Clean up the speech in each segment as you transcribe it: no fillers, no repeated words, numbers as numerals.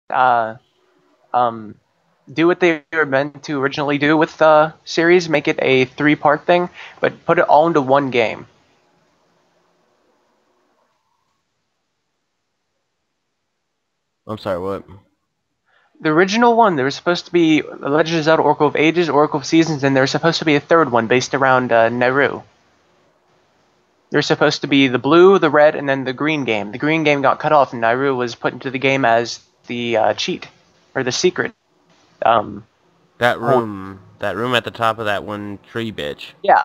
um, do what they were meant to originally do with the series, make it a 3-part thing, but put it all into one game. I'm sorry, what? The original one, there was supposed to be Legend of Zelda Oracle of Ages, Oracle of Seasons, and there was supposed to be a third one based around Nehru. There's supposed to be the blue, the red, and then the green game. The green game got cut off, and Nehru was put into the game as the cheat, or the secret. Um, That room at the top of that one tree, bitch. yeah,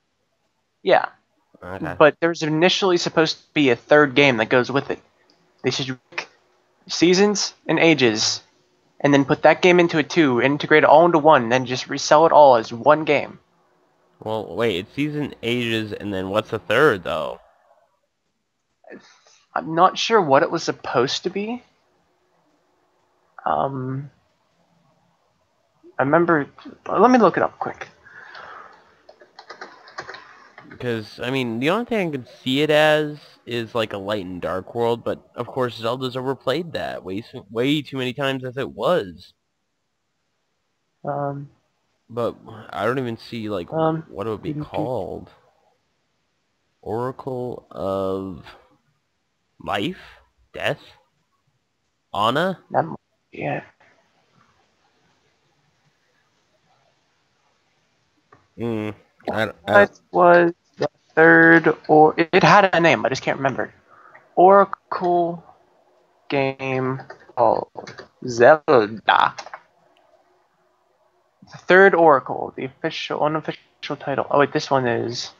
yeah. Okay. But there's initially supposed to be a third game that goes with it. They should make Seasons and Ages, and then put that game into a 2, integrate it all into one, and then just resell it all as one game. Well, wait, it's season ages, and then what's the third, though? I'm not sure what it was supposed to be. I remember. Let me look it up quick. Because, I mean, the only thing I can see it as is like a light and dark world, but of course Zelda's overplayed that way too many times as it was. Um, But I don't even see, like, um, what it would be called. Oracle of Life? Death? Anna? that, yeah. Hmm. What was the third, or it had a name, I just can't remember. Oracle game called Zelda. The third Oracle, the official, unofficial title. Oh wait, this one is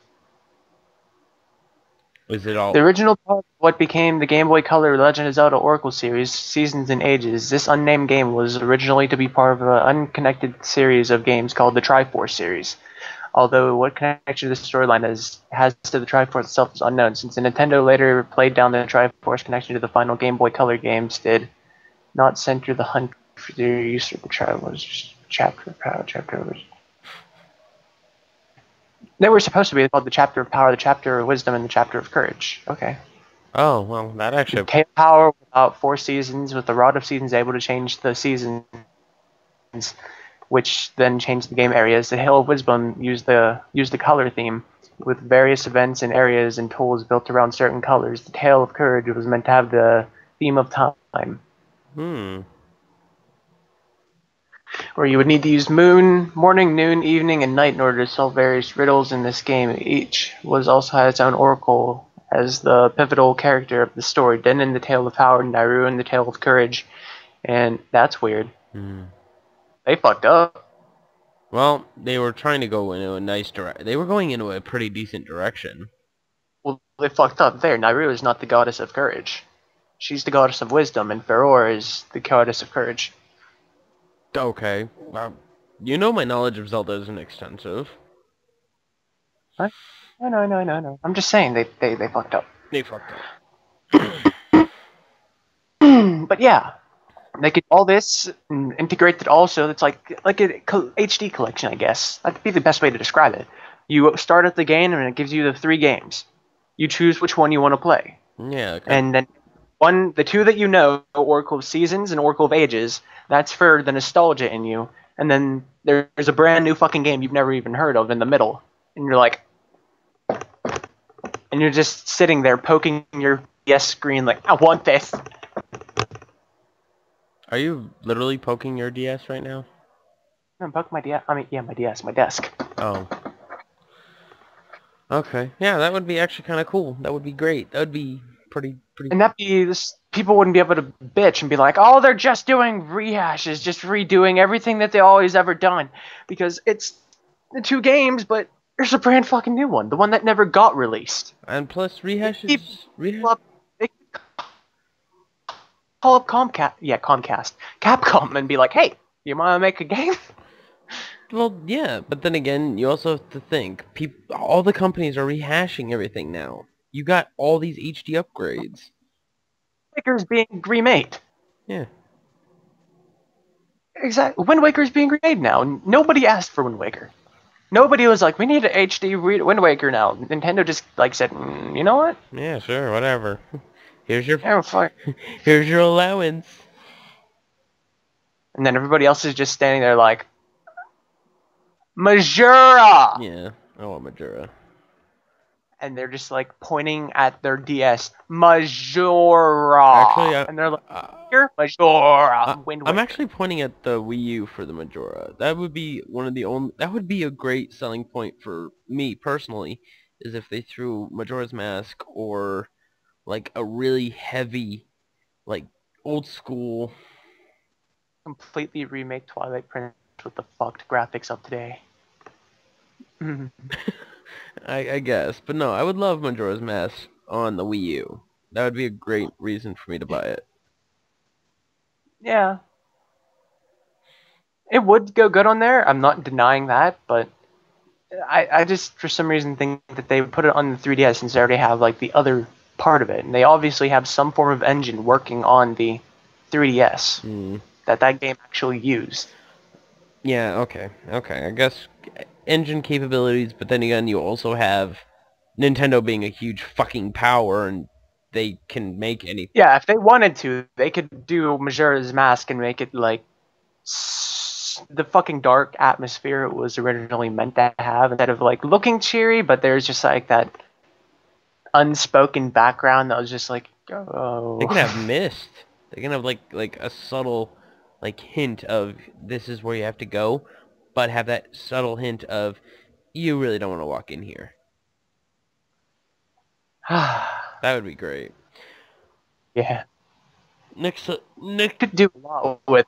Is it all... the original part of what became the Game Boy Color Legend of Zelda Oracle series, Seasons and Ages. This unnamed game was originally to be part of an unconnected series of games called the Triforce series. Although what connection this storyline has to the Triforce itself is unknown, since Nintendo later played down the Triforce connection to the final Game Boy Color games did not center the hunt for their use of the Triforce chapter of power, chapter of... They were supposed to be called the chapter of power, the chapter of wisdom, and the chapter of courage. Okay. Oh, well, that The actually... Tail of Power without 4 seasons, with the Rod of Seasons able to change the seasons, which then changed the game areas. The Hail of Wisdom used the color theme with various events and areas and tools built around certain colors. The Tale of Courage was meant to have the theme of time, Hmm. where you would need to use morning, noon, evening, and night in order to solve various riddles in this game. Each was also had its own oracle as the pivotal character of the story. Then in the Tale of Power, Nairu in the Tale of Courage, and that's weird. Hmm. They fucked up. Well, they were trying to go into a nice direction. They were going into a pretty decent direction. Well, they fucked up there. Nairu is not the goddess of courage. She's the goddess of wisdom, and Feror is the goddess of courage. Okay. Well, you know my knowledge of Zelda isn't extensive. Huh? No. I'm just saying they fucked up. They fucked up. But yeah, they could all this and integrate it also. It's like a HD collection, I guess. That'd be the best way to describe it. You start at the game and it gives you the 3 games. You choose which one you want to play, Yeah, okay. and then the 2 that you know, Oracle of Seasons and Oracle of Ages. That's for the nostalgia in you. And then there's a brand new fucking game you've never even heard of in the middle, and you're like, and you're just sitting there poking your PS screen like, I want this. Are you literally poking your DS right now? I'm poking my DS. I mean, yeah, my DS, my desk. Oh. Okay. Yeah, that would be actually kind of cool. That would be great. That would be pretty... And that'd be this. People wouldn't be able to bitch and be like, "Oh, they're just doing rehashes, just redoing everything that they always ever done," because it's the 2 games, but there's a brand fucking new one, the one that never got released. And plus, People rehash... up, they call up Comcast, Capcom, and be like, "Hey, you want to make a game?" Well, yeah, but then again, you also have to think, all the companies are rehashing everything now. You got all these HD upgrades. Waker's being remade. Yeah. Exactly. Wind Waker's being remade now. Nobody asked for Wind Waker. Nobody was like, "We need an HD Wind Waker now." Nintendo just like said, "You know what? Yeah, sure, whatever. Here's your Oh fuck." here's your allowance. And then everybody else is just standing there like, Majora! Yeah, I want Majora. And they're just like pointing at their DS, Majora! Actually, And they're like, here, Majora! Wind I'm Waker. actually pointing at the Wii U for the Majora. That would be one of the only. That would be a great selling point for me personally, is if they threw Majora's Mask or like a really heavy, like old school. Completely remake Twilight Princess with the fucked graphics of today. I guess, but no, I would love Majora's Mask on the Wii U. That would be a great reason for me to buy it. Yeah. It would go good on there. I'm not denying that, but I just for some reason think that they put it on the 3DS since they already have like the other part of it, and they obviously have some form of engine working on the 3DS that game actually used. Yeah, okay. I guess engine capabilities, but then again, you also have Nintendo being a huge fucking power, and they can make any. Yeah, if they wanted to, they could do Majora's Mask and make it like the fucking dark atmosphere it was originally meant to have, instead of like looking cheery, but there's just like that unspoken background that was just like, They oh. can have mist. They can have like a subtle like hint of this is where you have to go, but have that subtle hint of you really don't want to walk in here. That would be great. Yeah. Next, Could do a lot with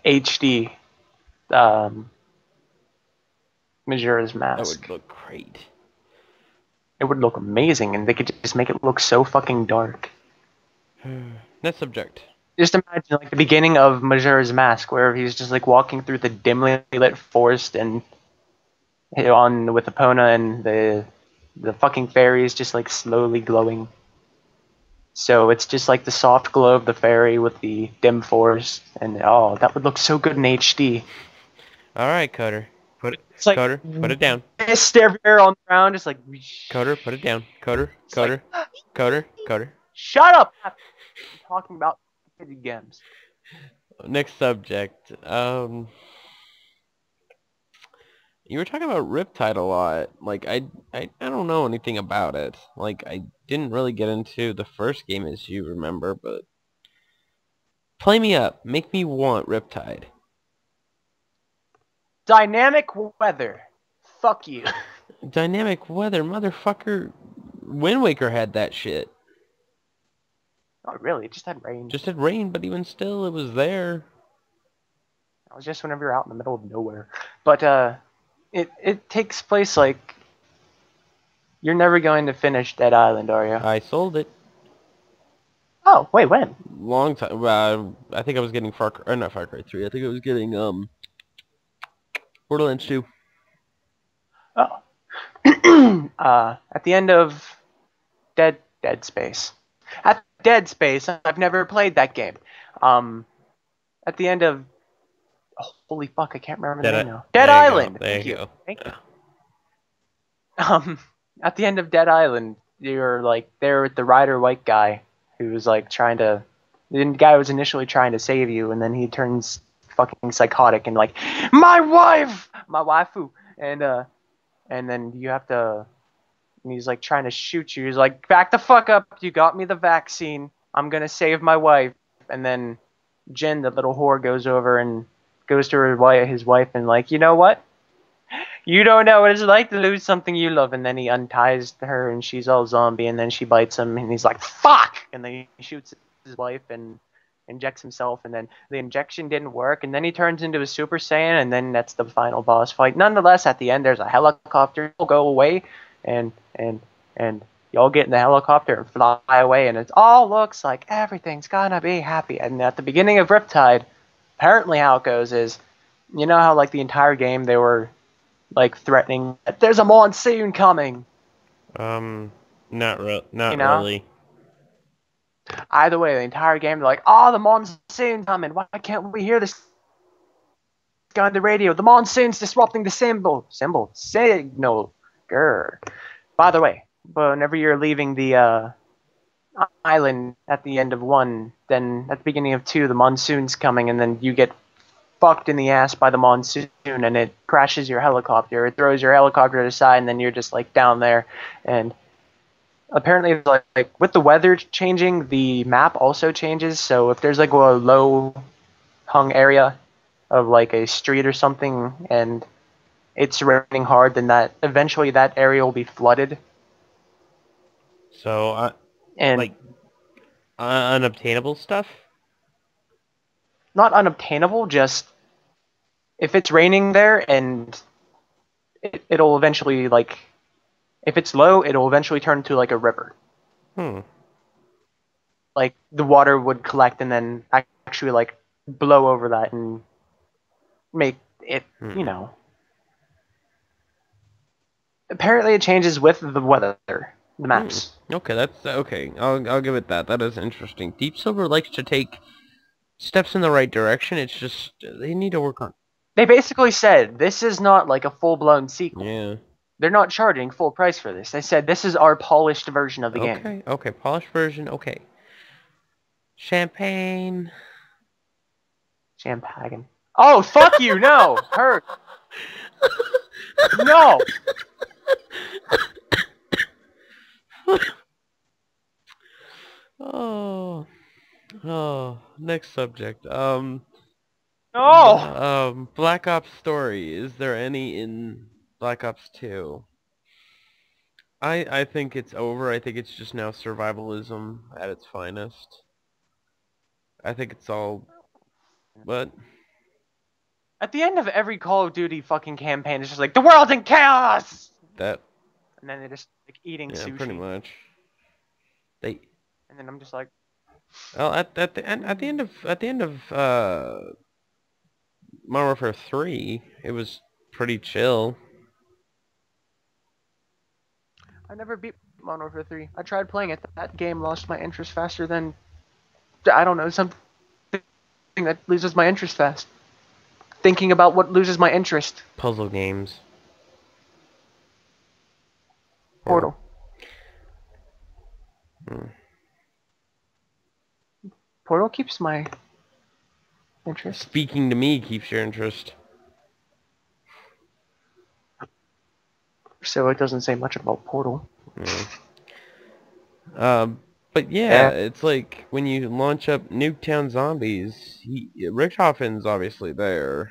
HD um, Majora's that would Mask. look great. It would look amazing, and they could just make it look so fucking dark. Next subject. Just imagine like the beginning of Majora's Mask, where he's just like walking through the dimly lit forest and on with Epona, and the fucking fairies just like slowly glowing. So it's just like the soft glow of the fairy with the dim forest, and oh, that would look so good in HD. All right, Cutter. It's like Cutter, put it down. mist everywhere on the ground, just like. Cutter, put it down. Cutter, It's like, Cutter. shut up! I'm talking about video games. Next subject. You were talking about Riptide a lot. Like, I don't know anything about it. Like, I didn't really get into the first game, as you remember, but play me up. Make me want Riptide. Dynamic weather. Fuck you. Dynamic weather, motherfucker. Wind Waker had that shit. Not really, it just had rain. Just had rain, but even still, it was there. It was just whenever you're out in the middle of nowhere. But it takes place like you're never going to finish Dead Island, are you? I sold it. Oh, wait, when? Long time. I think I was getting not Far Cry 3. I think I was getting Borderlands 2. Oh. At the end of Dead Space. At Dead Space, I've never played that game. At the end of holy fuck, I can't remember the name now. Dead Island. There you go. Thank you. At the end of Dead Island, you're like there with the Rider White guy who was like trying to. The guy was initially trying to save you, and then he turns fucking psychotic and like, my wife, my waifu, and then you have to. And he's like trying to shoot you. He's like, back the fuck up. You got me the vaccine. I'm gonna save my wife. And then Jen, the little whore, goes over and goes to his wife and like, you know what? You don't know what it's like to lose something you love. And then he unties her and she's all zombie. And then she bites him and he's like, fuck! And then he shoots his wife and injects himself. And then the injection didn't work. And then he turns into a Super Saiyan. And then that's the final boss fight. Nonetheless, at the end, there's a helicopter. It'll go away. And y'all get in the helicopter and fly away. And it all looks like everything's gonna be happy. And at the beginning of Riptide, apparently how it goes is, you know how like the entire game they were like threatening that there's a monsoon coming. Not know? really. Either way, the entire game they're like, oh, the monsoon's coming. Why can't we hear this guy on the radio? The monsoon's disrupting the signal. Grr. By the way, but whenever you're leaving the island at the end of 1, then at the beginning of 2, the monsoon's coming, and then you get fucked in the ass by the monsoon and it crashes your helicopter. It throws your helicopter to the side, and then you're just like down there. And apparently, like with the weather changing, the map also changes. So if there's like a low hung area of like a street or something, and it's raining hard, then that eventually that area will be flooded. So, And like, unobtainable stuff? not unobtainable, just if it's raining there and it'll eventually like if it's low, it'll eventually turn into like a river. Hmm. Like the water would collect and then actually like blow over that and make it, Hmm. Apparently it changes with the weather, the maps. Okay, that's okay. I'll give it that. That is interesting. Deep Silver likes to take steps in the right direction. It's just they need to work on. They basically said this is not like a full-blown sequel. Yeah. They're not charging full price for this. They said this is our polished version of the game. Okay. Okay. Polished version. Okay. Champagne. Champagne. Oh, fuck you! No, hurt. No. Oh. Oh. Next subject. No. Black Ops story. Is there any in Black Ops 2? I think it's over. I think it's just now survivalism at its finest. I think it's all. What? At the end of every Call of Duty fucking campaign, it's just like the world's in chaos, That. and then they're just like eating Yeah, sushi. pretty much. They. And then I'm just like, Well, at the end of Modern Warfare 3, it was pretty chill. I never beat Modern Warfare 3. I tried playing it. That game lost my interest faster than I don't know something that loses my interest fast. Thinking about what loses my interest. Puzzle games. Portal. Portal keeps my interest. Speaking to me keeps your interest. So it doesn't say much about Portal. Yeah. But yeah, it's like when you launch up Nuketown Zombies, Richthofen's obviously there.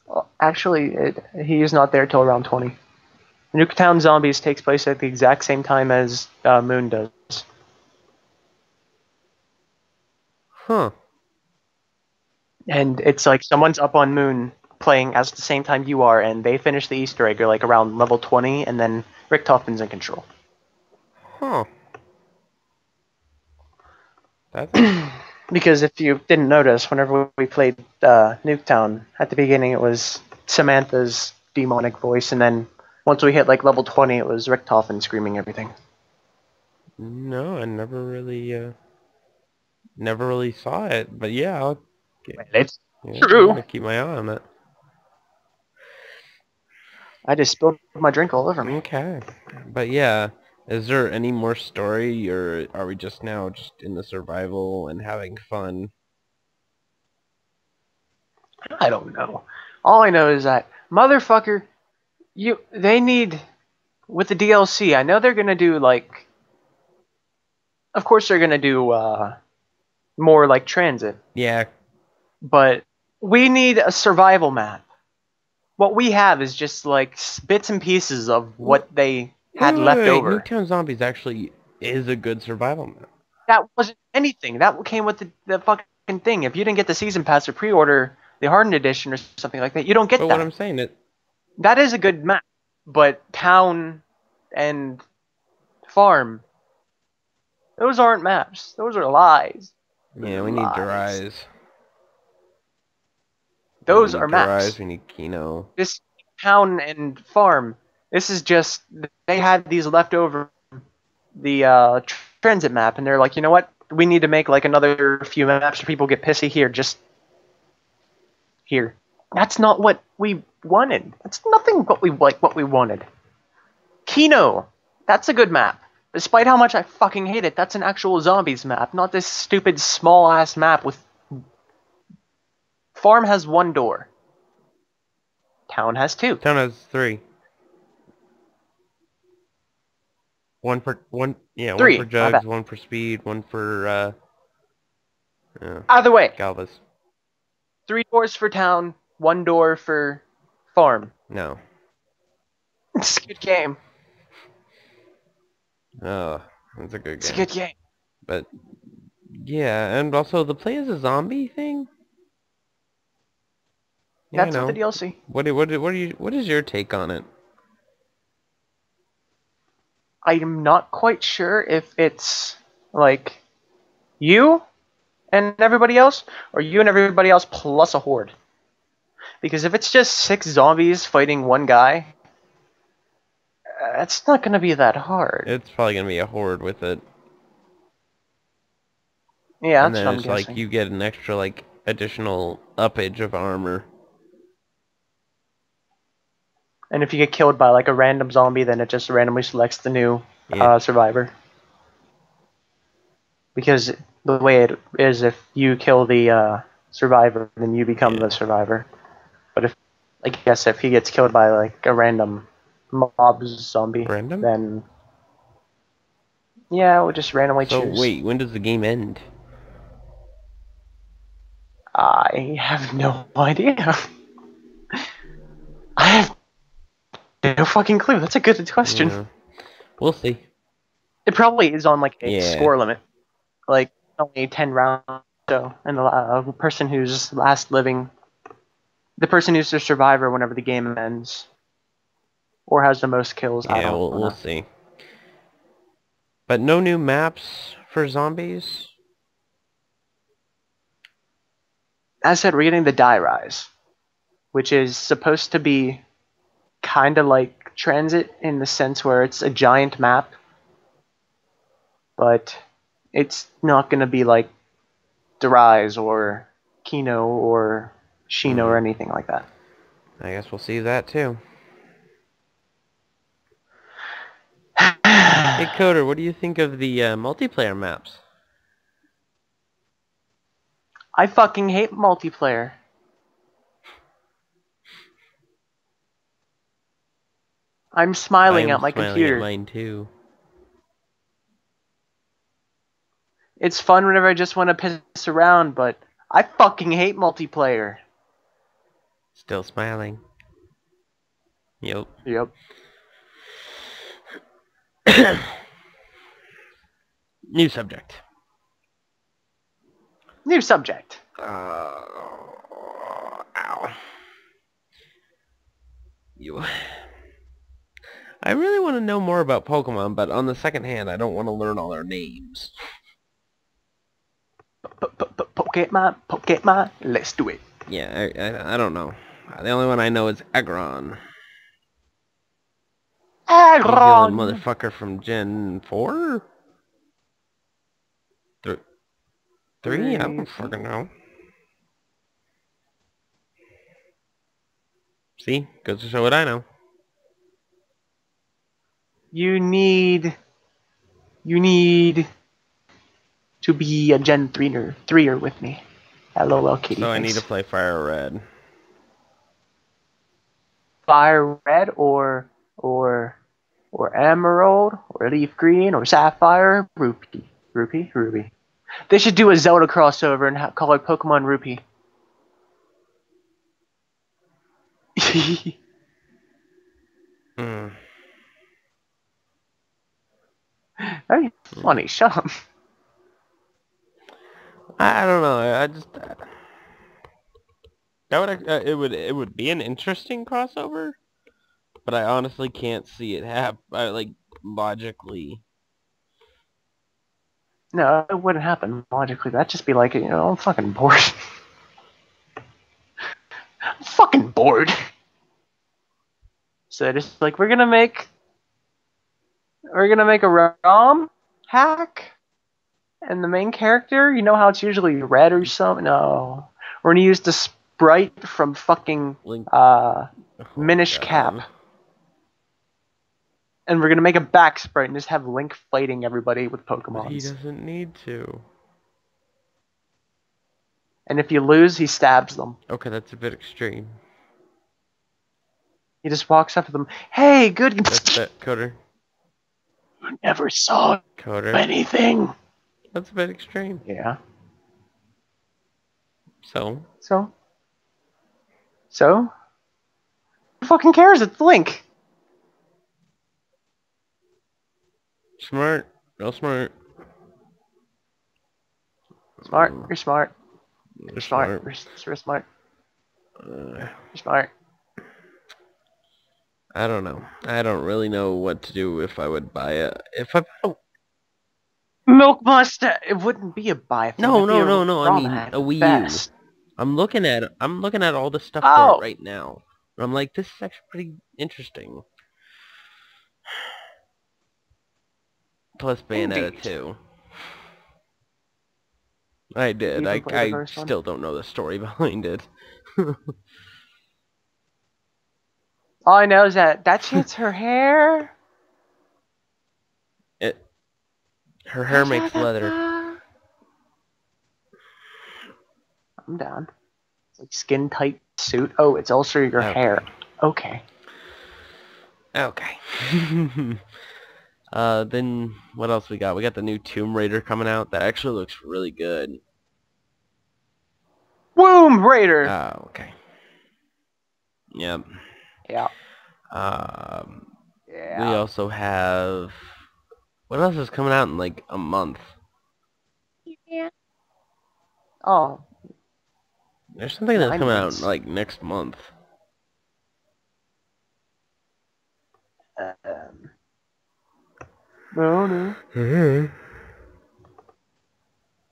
Well, actually, he is not there till around 20. Nuketown Zombies takes place at the exact same time as Moon does. Huh. And it's like someone's up on Moon playing at the same time you are, and they finish the Easter egg like around level 20, and then Richthofen's in control. Huh. That's Because if you didn't notice, whenever we played Nuketown, at the beginning it was Samantha's demonic voice, and then once we hit like level 20, it was Richthofen screaming everything. No, I never really saw it. But yeah, It's I'm true. gonna keep my eye on it. I just spilled my drink all over me. Okay. But yeah, is there any more story, or are we just now just in the survival and having fun? I don't know. All I know is that motherfucker, they need with the DLC. I know they're gonna do like, of course they're gonna do more like transit. Yeah. But we need a survival map. What we have is just like bits and pieces of what they had left over. Nuketown Zombies actually is a good survival map. That wasn't anything. That came with the fucking thing. If you didn't get the season pass or pre-order the Hardened edition or something like that, you don't get But that. what I'm saying That is a good map, but town and farm, those aren't maps. Those are lies. Yeah, we need Dries. Those are maps. We need Kino. This town and farm, this is just, they had these left over the transit map, and they're like, you know what? We need to make like another few maps so people get pissy here. Just here. That's not what we wanted. That's nothing what we wanted. Kino, that's a good map. Despite how much I fucking hate it, that's an actual zombies map, not this stupid small ass map with Farm has 1 door. Town has 2. Town has 3. One for one. Yeah, one for 3. My bad. jugs, one for speed, one for Either way, Galvas. 3 doors for town, 1 door for farm. No. It's a good game. Oh, that's a good It's a game. good game. But yeah, and also the play as a zombie thing. Yeah, I That's what the know. DLC. What is your take on it? I'm not quite sure if it's like you and everybody else, or you and everybody else plus a horde. Because if it's just 6 zombies fighting 1 guy, it's not going to be that hard. It's probably gonna be a horde with it. Yeah, And that's then what I'm it's like guessing. you get an extra like additional uppage of armor. And if you get killed by like a random zombie, then it just randomly selects the new Yeah. survivor. Because the way it is, if you kill the survivor, then you become Yeah. the survivor. But if, I guess, if he gets killed by like a random mob zombie, Random? then yeah, we'll just randomly So choose. wait, when does the game end? I have no idea. I have no fucking clue. That's a good question. Yeah. We'll see. It probably is on like a Yeah. score limit, like only 10 rounds. So, and the person who's last living, the person who's the survivor whenever the game ends, or has the most kills. I Yeah, don't we'll know. see. But no new maps for zombies? As I said, we're getting the Die Rise, which is supposed to be kind of like Transit in the sense where it's a giant map, but it's not going to be like The Rise or Kino or Shino or anything like that. I guess we'll see that too. Hey Coder, what do you think of the multiplayer maps? I fucking hate multiplayer. I'm smiling I'm at my smiling at computer. mine too. It's fun whenever I just want to piss around, but I fucking hate multiplayer. Still smiling. Yep. Yep. New subject. New subject. Ow. You. I really want to know more about Pokemon, but on the second hand, I don't want to learn all their names. Pokemon, let's do it. Yeah, I don't know. The only one I know is Aggron. He's the only Aggron! motherfucker from Gen 4? 3? I don't fucking know. See? Goes to show what I know. You need to be a Gen 3er with me. LOL kitty So I need face. to play Fire Red. Fire red or emerald or leaf green or sapphire, ruby. They should do a Zelda crossover and call it Pokemon Rupee. Hmm. Very funny. Shut up. I don't know. I just that would it would be an interesting crossover, but I honestly can't see it happen. Like logically. No, it wouldn't happen logically. That'd just be like, I'm fucking bored. I'm fucking bored. So just like we're gonna make a ROM hack, and the main character, you know how it's usually red or something. No, we're gonna use the sprite from fucking Link. Minish God. Cap, and we're gonna make a back sprite and just have Link fighting everybody with But he Pokemons. doesn't need to. And if you lose, he stabs them. Okay, that's a bit extreme. He just walks up to them. Hey, good. That's a bit... Coder. You never saw Coder. anything. That's a bit extreme. Yeah. So? Who fucking cares? It's Link. Smart. Real smart. Smart. You're smart. You're You're smart. You're smart. You're smart. I don't know. I don't really know what to do if I would buy it. If I... Oh, Milk Mustache. It wouldn't be a buy. no. I ROM mean, hack a Wii best. U. I'm looking at all the stuff for Oh. it right now. And I'm like, this is actually pretty interesting. Plus Bayonetta Indeed. 2. I did. You I even played the first one? still don't know the story behind it. All I know is that shit's her hair. Her hair makes leather. I'm down. It's like skin tight suit. Oh, it's also your hair. Okay. Okay. Then what else we got? We got the new Tomb Raider coming out. That actually looks really good. Womb Raider. Oh, okay. Yep. Yeah. We also have... What else is coming out in like a month? Yeah. Oh. There's something that's coming out like next month. No.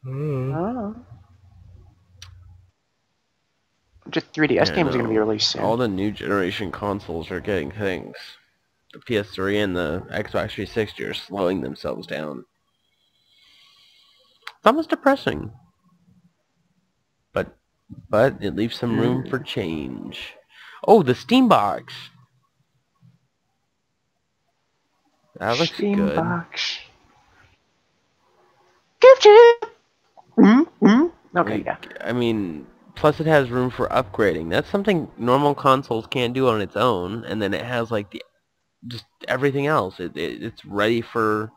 Oh. Just 3DS games are going to be released soon. All the new generation consoles are getting things. The PS3 and the Xbox 360 are slowing themselves down. It's almost depressing. But it leaves some room for change. Oh, the Steam Box! That looks Steam good. Box. Gift it! Okay, yeah. I mean, plus it has room for upgrading. That's something normal consoles can't do on its own. And then it has like just everything else. It's ready for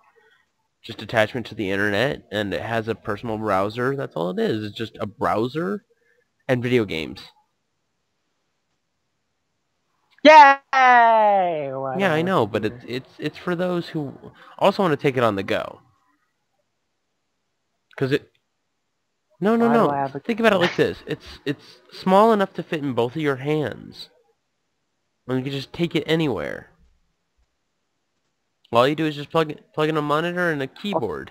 just attachment to the internet, and it has a personal browser. That's all it is. It's just a browser and video games. Yay! Yeah, I know, but it's for those who also want to take it on the go. Because it... No. Think about it like this. It's small enough to fit in both of your hands. And you can just take it anywhere. All you do is just plug in a monitor and a keyboard.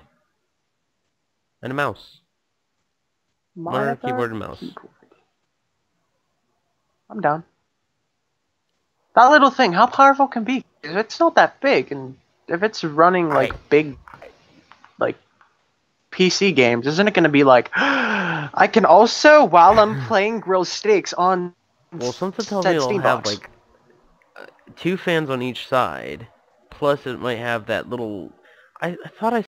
And a mouse. Monitor, keyboard, and mouse. I'm down. That little thing, how powerful can it be? It's not that big, and if it's running like big, like PC games, isn't it going to be like, I can also, while I'm playing grill steaks on... Well, something tells me it'll have like 2 fans on each side. Plus, it might have that little... I thought I